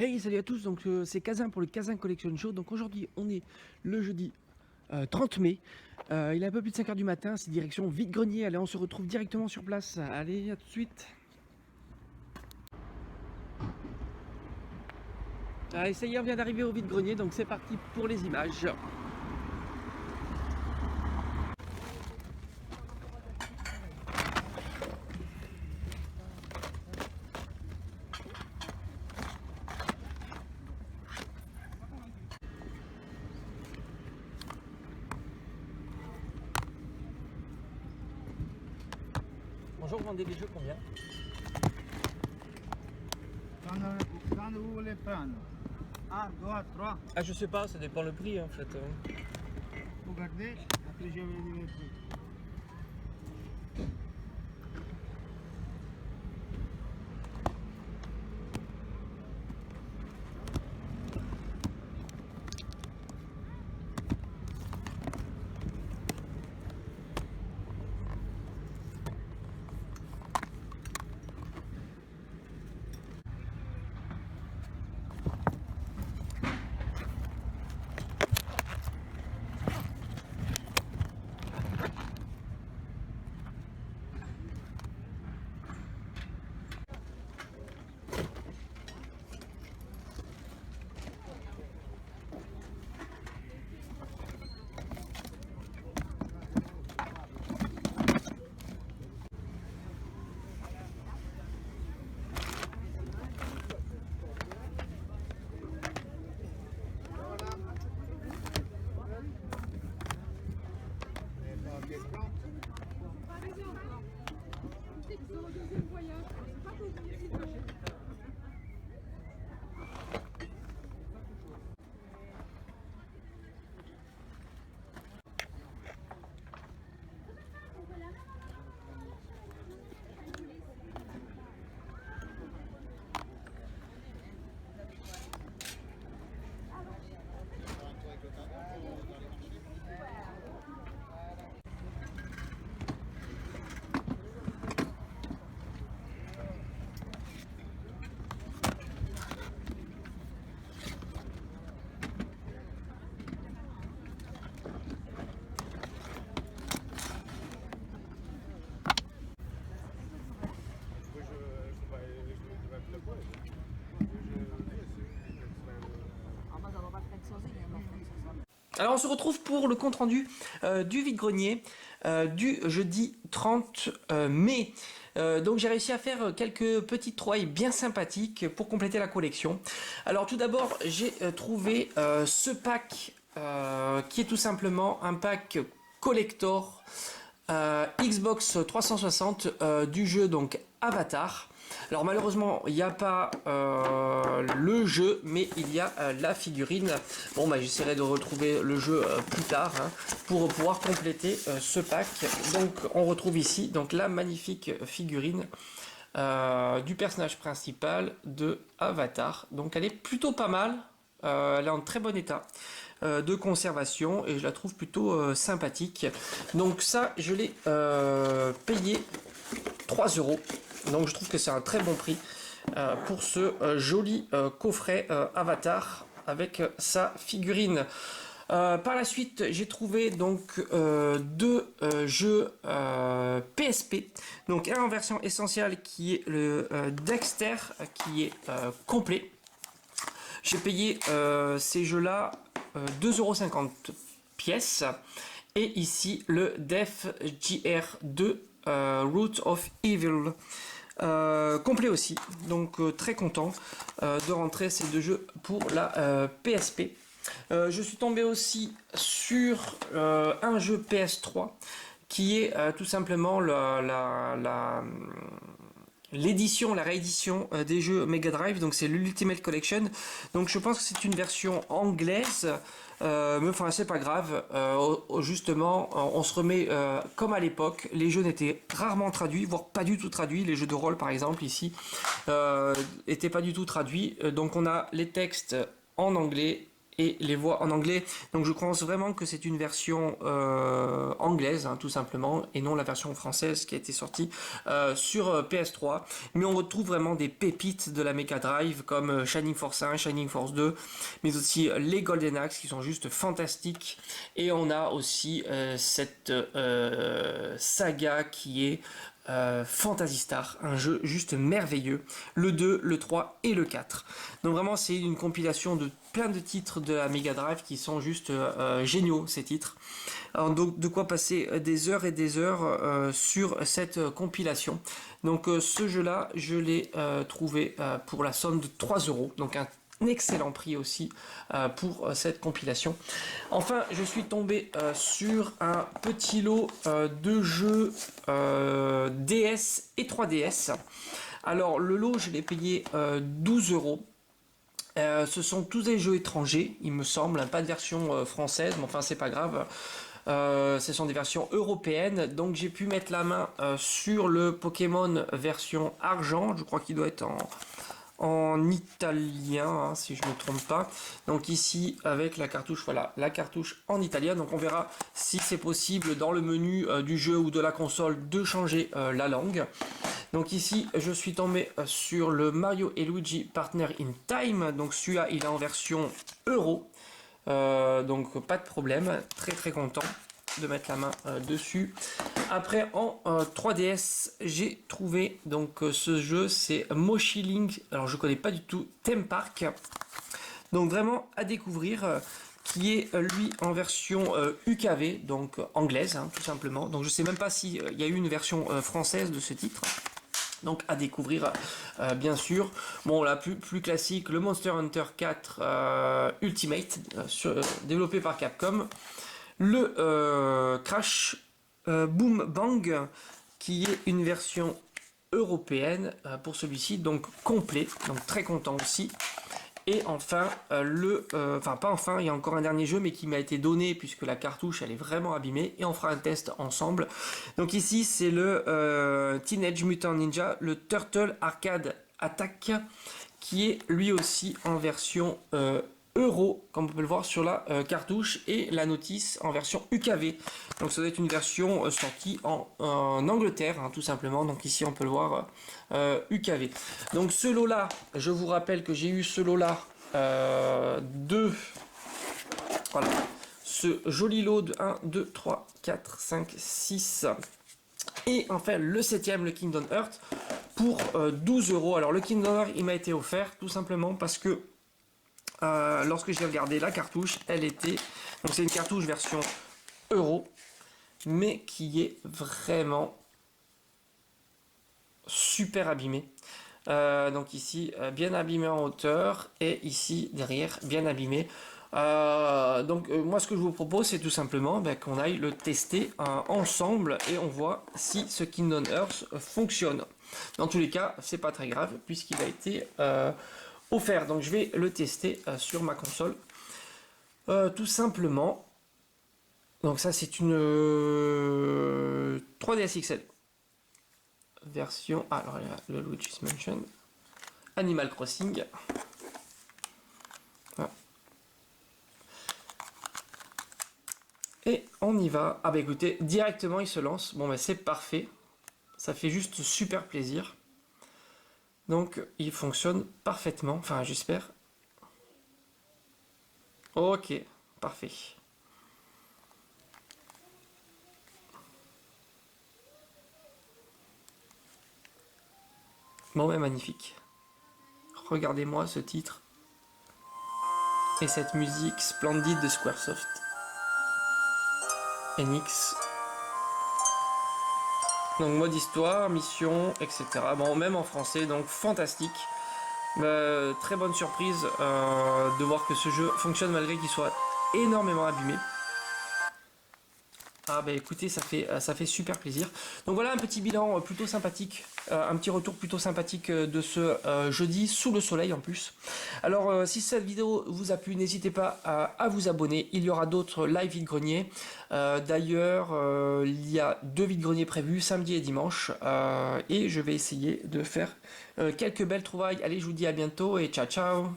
Hey, salut à tous, donc c'est Kazin pour le Kazin Collection Show. Donc aujourd'hui, on est le jeudi 30 mai. Il est un peu plus de 5 h du matin, c'est direction vide-grenier. Allez, on se retrouve directement sur place. Allez, à tout de suite. Allez, ça y est, on vient d'arriver au vide-grenier, donc c'est parti pour les images. Bonjour, vous vendez des jeux combien? Quand vous voulez prendre 1, 2, 3, Ah, je sais pas, ça dépend le prix en fait. vous gardez, après je vais vous dire le prix. Alors on se retrouve pour le compte rendu du vide-grenier du jeudi 30 mai. Donc j'ai réussi à faire quelques petites trouvailles bien sympathiques pour compléter la collection. Alors tout d'abord j'ai trouvé ce pack qui est tout simplement un pack collector Xbox 360 du jeu donc Avatar. Alors malheureusement il n'y a pas le jeu, mais il y a la figurine. Bon bah j'essaierai de retrouver le jeu plus tard pour pouvoir compléter ce pack. Donc on retrouve ici donc la magnifique figurine du personnage principal de Avatar. Donc elle est plutôt pas mal, elle est en très bon état de conservation et je la trouve plutôt sympathique. Donc ça je l'ai payé 3 €. Donc je trouve que c'est un très bon prix pour ce joli coffret Avatar avec sa figurine. Par la suite, j'ai trouvé donc deux jeux PSP. Donc un en version essentielle qui est le Dexter qui est complet. J'ai payé ces jeux-là 2,50 € pièce. Et ici le Def JR2 Root of Evil. Complet aussi, donc très content de rentrer ces deux jeux pour la PSP. Je suis tombé aussi sur un jeu PS3 qui est tout simplement l'édition, la réédition des jeux Mega Drive, donc c'est l'Ultimate Collection. Donc je pense que c'est une version anglaise, mais enfin c'est pas grave. Justement, on se remet comme à l'époque. Les jeux n'étaient rarement traduits, voire pas du tout traduits. Les jeux de rôle, par exemple, ici, étaient pas du tout traduits. Donc on a les textes en anglais et les voix en anglais. Donc je pense vraiment que c'est une version anglaise, hein, tout simplement, et non la version française qui a été sortie sur PS3. Mais on retrouve vraiment des pépites de la Mega Drive comme Shining Force 1, Shining Force 2, mais aussi les Golden Axe qui sont juste fantastiques. Et on a aussi cette saga qui est Phantasy Star, un jeu juste merveilleux, le 2, le 3 et le 4. Donc vraiment c'est une compilation de plein de titres de la Mega Drive qui sont juste géniaux, ces titres. Alors donc de quoi passer des heures et des heures sur cette compilation. Donc ce jeu là je l'ai trouvé pour la somme de 3 €, donc un excellent prix aussi pour cette compilation. Enfin, je suis tombé sur un petit lot de jeux DS et 3DS. Alors, le lot, je l'ai payé 12 €. Ce sont tous des jeux étrangers, il me semble, pas de version française, mais enfin, c'est pas grave. Ce sont des versions européennes, donc j'ai pu mettre la main sur le Pokémon version argent, je crois qu'il doit être en italien, hein, si je ne me trompe pas. Donc ici avec la cartouche, voilà, la cartouche en italien. Donc on verra si c'est possible dans le menu du jeu ou de la console de changer la langue. Donc ici je suis tombé sur le Mario et Luigi Partner in Time. Donc celui-là il est en version euro. Donc pas de problème, très très content de mettre la main dessus. Après en 3DS j'ai trouvé donc ce jeu, c'est Moshi Link, alors je connais pas du tout, Theme Park, donc vraiment à découvrir, qui est lui en version UKV, donc anglaise, hein, tout simplement. Donc je sais même pas s'il y a eu une version française de ce titre. Donc à découvrir bien sûr. Bon, la plus classique, le Monster Hunter 4 Ultimate, développé par Capcom. Le Crash Boom Bang, qui est une version européenne pour celui-ci, donc complet, donc très content aussi. Et enfin, enfin pas enfin, il y a encore un dernier jeu, mais qui m'a été donné puisque la cartouche elle est vraiment abîmée, et on fera un test ensemble. Donc ici c'est le Teenage Mutant Ninja, le Turtle Arcade Attack, qui est lui aussi en version euro, comme on peut le voir sur la cartouche, et la notice en version UKV. Donc ça doit être une version sortie en Angleterre, hein, tout simplement. Donc ici on peut le voir UKV. Donc ce lot là, je vous rappelle que j'ai eu ce lot là de, voilà, ce joli lot de 1, 2, 3, 4, 5, 6, et enfin le 7ème, le Kingdom Hearts, pour 12 €. Alors le Kingdom Hearts il m'a été offert tout simplement parce que lorsque j'ai regardé la cartouche, elle était, donc c'est une cartouche version euro, mais qui est vraiment super abîmée. Donc ici bien abîmé en hauteur, et ici derrière bien abîmé. Donc moi ce que je vous propose, c'est tout simplement qu'on aille le tester ensemble, et on voit si ce Kingdom Hearts fonctionne. Dans tous les cas, c'est pas très grave puisqu'il a été offert. Donc je vais le tester sur ma console tout simplement. Donc ça c'est une 3DS XL version, alors il y a le Luigi's Mansion, Animal Crossing. Voilà. Et on y va. Ah bah écoutez, directement il se lance. Bon bah c'est parfait, ça fait juste super plaisir. Donc il fonctionne parfaitement, enfin j'espère. Ok, parfait. Bon mais magnifique. Regardez-moi ce titre et cette musique splendide de Squaresoft. Enix. Donc mode histoire, mission, etc. Bon, même en français, donc fantastique. Très bonne surprise de voir que ce jeu fonctionne malgré qu'il soit énormément abîmé. Ah bah écoutez, ça fait super plaisir. Donc voilà un petit bilan plutôt sympathique, un petit retour plutôt sympathique de ce jeudi sous le soleil en plus. Alors si cette vidéo vous a plu, n'hésitez pas à vous abonner. Il y aura d'autres live vide-grenier. D'ailleurs, il y a 2 vide-greniers prévus, samedi et dimanche. Et je vais essayer de faire quelques belles trouvailles. Allez, je vous dis à bientôt et ciao ciao.